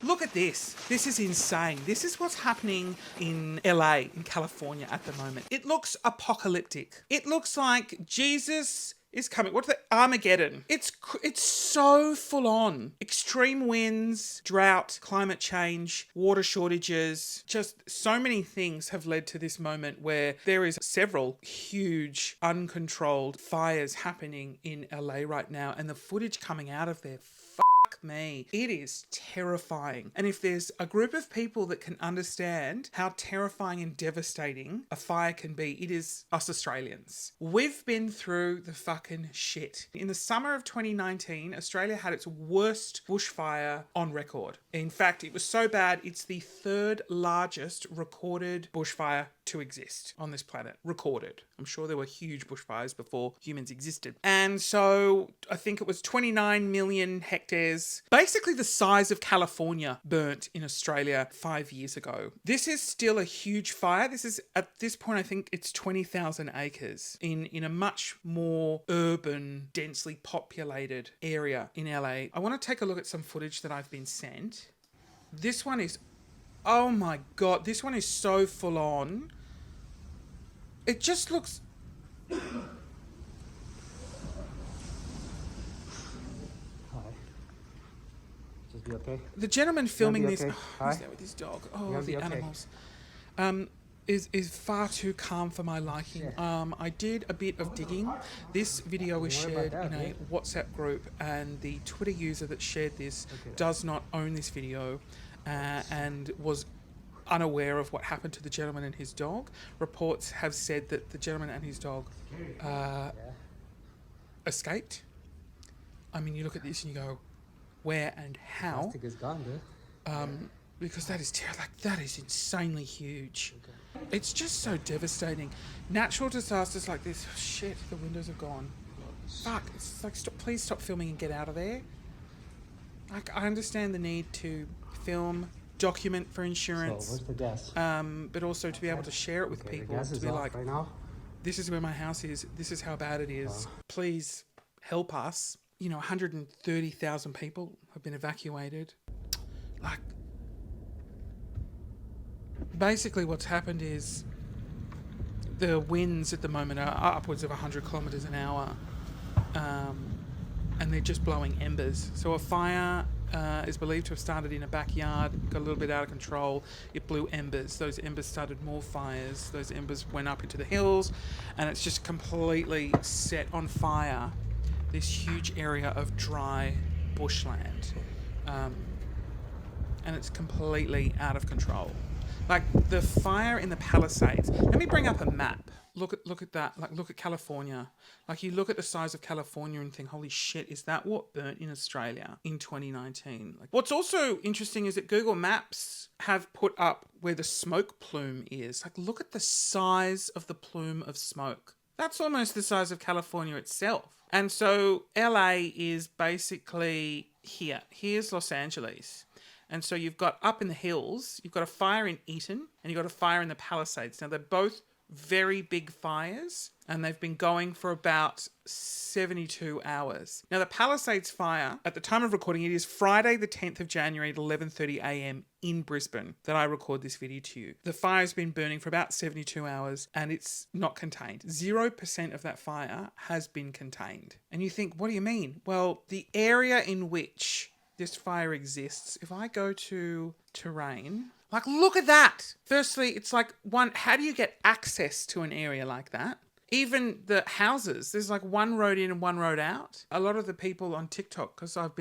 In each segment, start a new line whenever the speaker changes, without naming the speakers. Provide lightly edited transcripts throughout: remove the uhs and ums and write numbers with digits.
Look at this. This is insane. This is what's happening in LA, in California at the moment. It looks apocalyptic. It looks like Jesus is coming. What's the Armageddon? It's so full on. Extreme winds, drought, climate change, water shortages, just so many things have led to this moment where there is several huge uncontrolled fires happening in LA right now, and the footage coming out of there, me, it is terrifying. And if there's a group of people that can understand how terrifying and devastating a fire can be, it is us Australians. We've been through the fucking shit. In the summer of 2019, Australia had its worst bushfire on record. In fact, it was so bad, it's the third largest recorded bushfire to exist on this planet. Recorded. I'm sure there were huge bushfires before humans existed. And so I think it was 29 million hectares, basically the size of California, burnt in Australia 5 years ago. This is still a huge fire. This is, at this point, I think it's 20,000 acres in a much more urban, densely populated area in LA. I want to take a look at some footage that I've been sent. This one is, oh my God, this one is so full on. It just looks...
Hi. Just be okay.
The gentleman filming this...
okay?
Oh, he's there with his dog. Oh, the
okay?
animals. Is far too calm for my liking. I did a bit of digging. This video was shared in a WhatsApp group, and the Twitter user that shared this does not own this video and was unaware of what happened to the gentleman and his dog. Reports have said that the gentleman and his dog escaped. I mean, you look at this and you go, where and how?
Plastic is gone, dude.
Because that is that is insanely huge. It's just so devastating. Natural disasters like this, shit, the windows have gone. Fuck, it's like, please stop filming and get out of there. Like, I understand the need to film, document for insurance.
So, where's the gas?
But also to be able to share it with people.
The gas
To
is
be
off
like,
right now.
this is where my house is. This is how bad it is. Please help us. You know, 130,000 people have been evacuated. Like, basically what's happened is the winds at the moment are upwards of 100 kilometres an hour, and they're just blowing embers. So a fire is believed to have started in a backyard, got a little bit out of control. It blew embers. Those embers started more fires. Those embers went up into the hills, and it's just completely set on fire this huge area of dry bushland, and it's completely out of control. Like the fire in the Palisades. Let me bring up a map. Look at that. Like, look at California. Like, you look at the size of California and think, holy shit, is that what burnt in Australia in 2019? Like, what's also interesting is that Google Maps have put up where the smoke plume is. Like, look at the size of the plume of smoke. That's almost the size of California itself. And so LA is basically here. Here's Los Angeles. And so you've got up in the hills, you've got a fire in Eaton, and you've got a fire in the Palisades. Now, they're both very big fires, and they've been going for about 72 hours. Now, the Palisades fire, at the time of recording, it is Friday the 10th of January at 11:30 a.m. in Brisbane that I record this video to you. The fire's been burning for about 72 hours, and it's not contained. 0% of that fire has been contained. And you think, what do you mean? Well, the area in which this fire exists, if I go to terrain, like, look at that. Firstly, it's like, one, how do you get access to an area like that? Even the houses, there's like one road in and one road out. A lot of the people on TikTok, because I've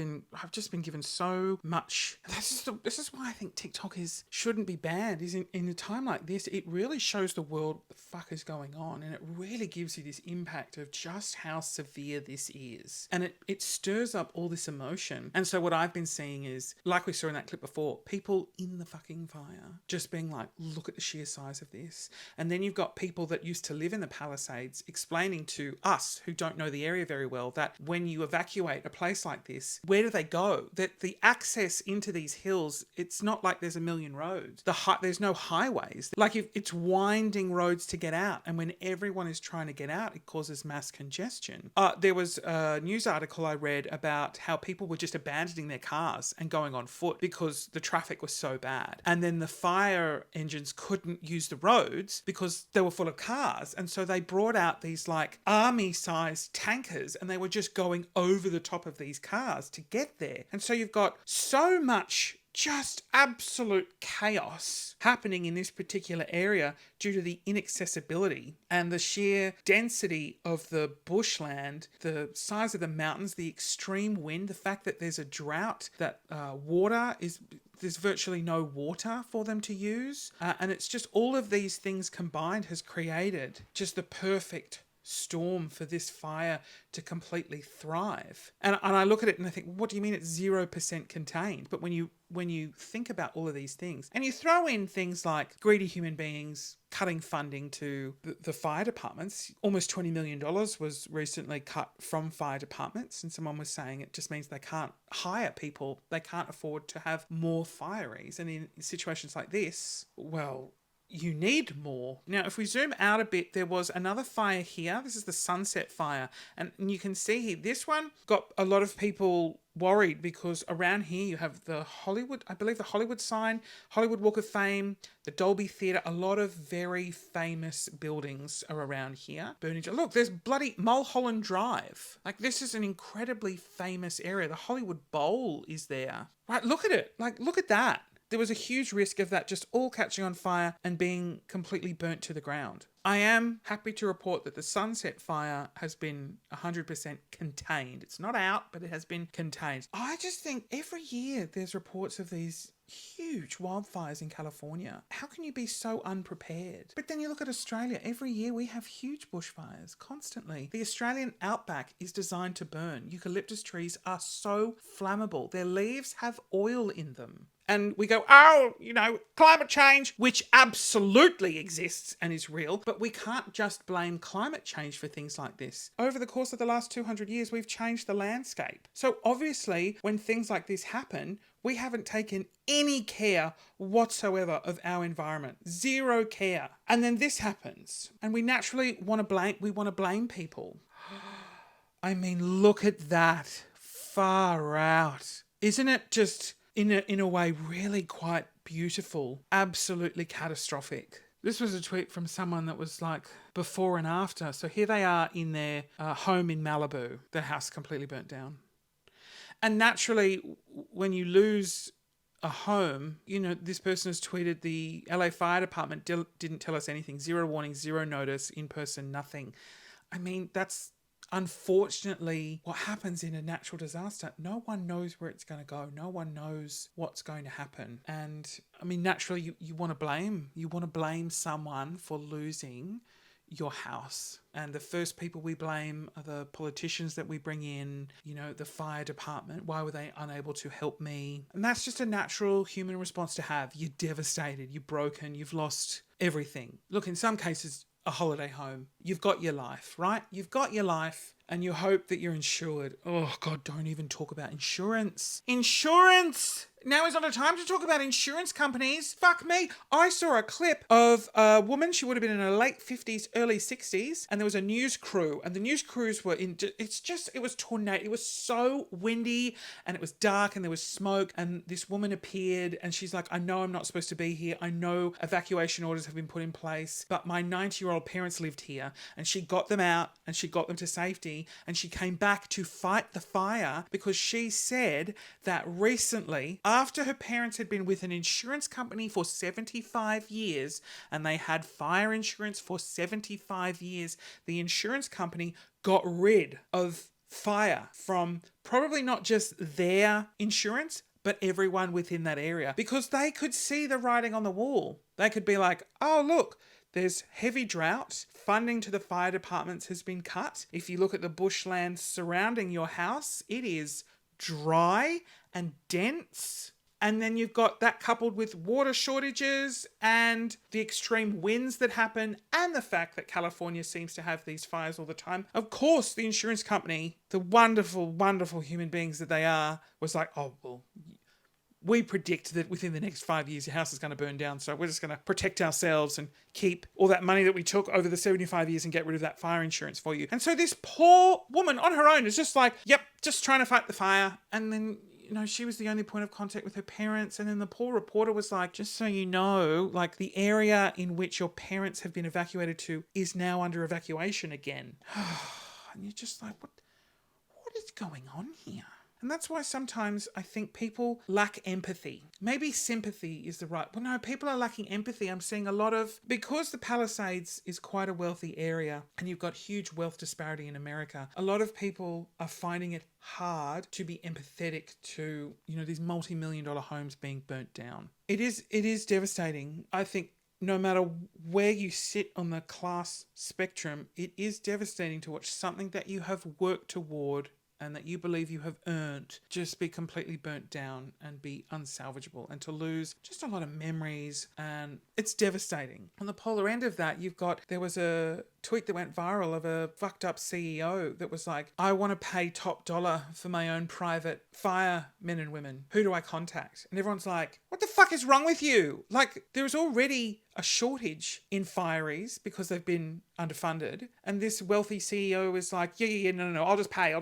just been given so much. This is why I think TikTok shouldn't be banned. Is in a time like this, it really shows the world what the fuck is going on, and it really gives you this impact of just how severe this is, and it stirs up all this emotion. And so what I've been seeing is, like we saw in that clip before, people in the fucking fire just being like, look at the sheer size of this. And then you've got people that used to live in the Palisades Palisades explaining to us who don't know the area very well that when you evacuate a place like this, where do they go? That the access into these hills, it's not like there's a million roads. There's no highways. Like if it's winding roads to get out, and when everyone is trying to get out, it causes mass congestion. There was a news article I read about how people were just abandoning their cars and going on foot because the traffic was so bad. And then the fire engines couldn't use the roads because they were full of cars. And so they brought out these like army-sized tankers, and they were just going over the top of these cars to get there. And so you've got so much just absolute chaos happening in this particular area due to the inaccessibility and the sheer density of the bushland, the size of the mountains, the extreme wind, the fact that there's a drought, that there's virtually no water for them to use. And it's just all of these things combined has created just the perfect storm for this fire to completely thrive. And I look at it and I think, what do you mean it's 0% contained? But when you think about all of these things and you throw in things like greedy human beings cutting funding to the fire departments, almost $20 million was recently cut from fire departments, and someone was saying it just means they can't hire people, they can't afford to have more fireys. And in situations like this, well, you need more. Now, if we zoom out a bit, there was another fire here. This is the Sunset Fire. And you can see here, this one got a lot of people worried because around here you have the Hollywood sign, Hollywood Walk of Fame, the Dolby Theatre. A lot of very famous buildings are around here burning. Look, there's bloody Mulholland Drive. Like, this is an incredibly famous area. The Hollywood Bowl is there. Right, look at it. Like, look at that. There was a huge risk of that just all catching on fire and being completely burnt to the ground. I am happy to report that the Sunset Fire has been 100% contained. It's not out, but it has been contained. I just think every year there's reports of these huge wildfires in California. How can you be so unprepared? But then you look at Australia. Every year we have huge bushfires constantly. The Australian outback is designed to burn. Eucalyptus trees are so flammable. Their leaves have oil in them. And we go, climate change, which absolutely exists and is real, but we can't just blame climate change for things like this. Over the course of the last 200 years, we've changed the landscape. So obviously, when things like this happen, we haven't taken any care whatsoever of our environment. Zero care. And then this happens. And we naturally want to blame people. I mean, look at that. Far out. Isn't it just in a way really quite beautiful, absolutely catastrophic? This was a tweet from someone that was like before and after. So here they are in their home in Malibu, their house completely burnt down. And naturally, when you lose a home, this person has tweeted, the LA Fire Department didn't tell us anything. Zero warning, zero notice, in person, nothing. I mean, that's unfortunately what happens in a natural disaster. No one knows where it's going to go. No one knows what's going to happen. And I mean, naturally, you want to blame. You want to blame someone for losing your house. And the first people we blame are the politicians that we bring in, the fire department. Why were they unable to help me? And that's just a natural human response to have. You're devastated, you're broken, you've lost everything. Look, in some cases, a holiday home. You've got your life, right? You've got your life and you hope that you're insured. Oh God, don't even talk about insurance. Insurance! Now is not a time to talk about insurance companies. Fuck me. I saw a clip of a woman. She would have been in her late 50s, early 60s. And there was a news crew. And the news crews were in... It was tornado. It was so windy. And it was dark. And there was smoke. And this woman appeared. And she's like, I know I'm not supposed to be here. I know evacuation orders have been put in place. But my 90-year-old parents lived here. And she got them out. And she got them to safety. And she came back to fight the fire. Because she said that recently... after her parents had been with an insurance company for 75 years and they had fire insurance for 75 years, the insurance company got rid of fire from probably not just their insurance, but everyone within that area, because they could see the writing on the wall. They could be like, oh, look, there's heavy drought. Funding to the fire departments has been cut. If you look at the bushland surrounding your house, it is dry and dense. And then you've got that coupled with water shortages and the extreme winds that happen and the fact that California seems to have these fires all the time. Of course, the insurance company, the wonderful, wonderful human beings that they are, was like, oh, well, we predict that within the next 5 years, your house is going to burn down. So we're just going to protect ourselves and keep all that money that we took over the 75 years and get rid of that fire insurance for you. And so this poor woman on her own is just like, yep, just trying to fight the fire. And then, you know, she was the only point of contact with her parents. And then the poor reporter was like, just so you know, like the area in which your parents have been evacuated to is now under evacuation again. And you're just like, what is going on here? And that's why sometimes I think people lack empathy. Maybe sympathy is the right... Well, no, people are lacking empathy. I'm seeing a lot of... Because the Palisades is quite a wealthy area and you've got huge wealth disparity in America, a lot of people are finding it hard to be empathetic to, you know, these multi-million-dollar homes being burnt down. It is devastating. I think no matter where you sit on the class spectrum, it is devastating to watch something that you have worked toward and that you believe you have earned just be completely burnt down and be unsalvageable, and to lose just a lot of memories. And it's devastating. On the polar end of that, there was a tweet that went viral of a fucked up CEO that was like, I want to pay top dollar for my own private firemen and women. Who do I contact? And everyone's like, what the fuck is wrong with you? Like, there's already a shortage in fireys because they've been underfunded. And this wealthy CEO is like, yeah, no, I'll just pay.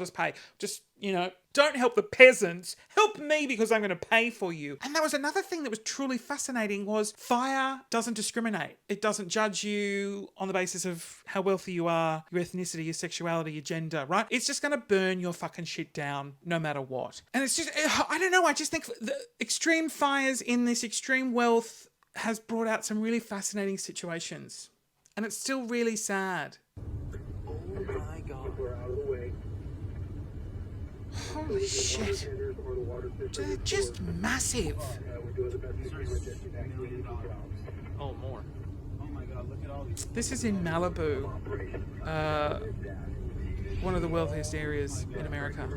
Just, you know, don't help the peasants. Help me because I'm going to pay for you. And that was another thing that was truly fascinating, was fire doesn't discriminate. It doesn't judge you on the basis of how wealthy you are, your ethnicity, your sexuality, your gender, right? It's just going to burn your fucking shit down no matter what. And it's just, I don't know, I just think the extreme fires in this extreme wealth has brought out some really fascinating situations. And it's still really sad.
Oh my God. We're out of the way.
Holy shit. They're just massive.
Oh, more. Oh my God, look at all these.
This is in Malibu, one of the wealthiest areas in America.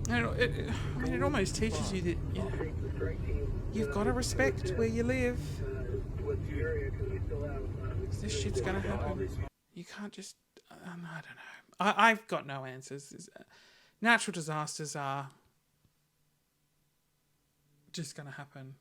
And it almost teaches you that you've got to respect where you live. This shit's gonna happen. You can't just... I don't know. I've got no answers. Natural disasters are just gonna happen.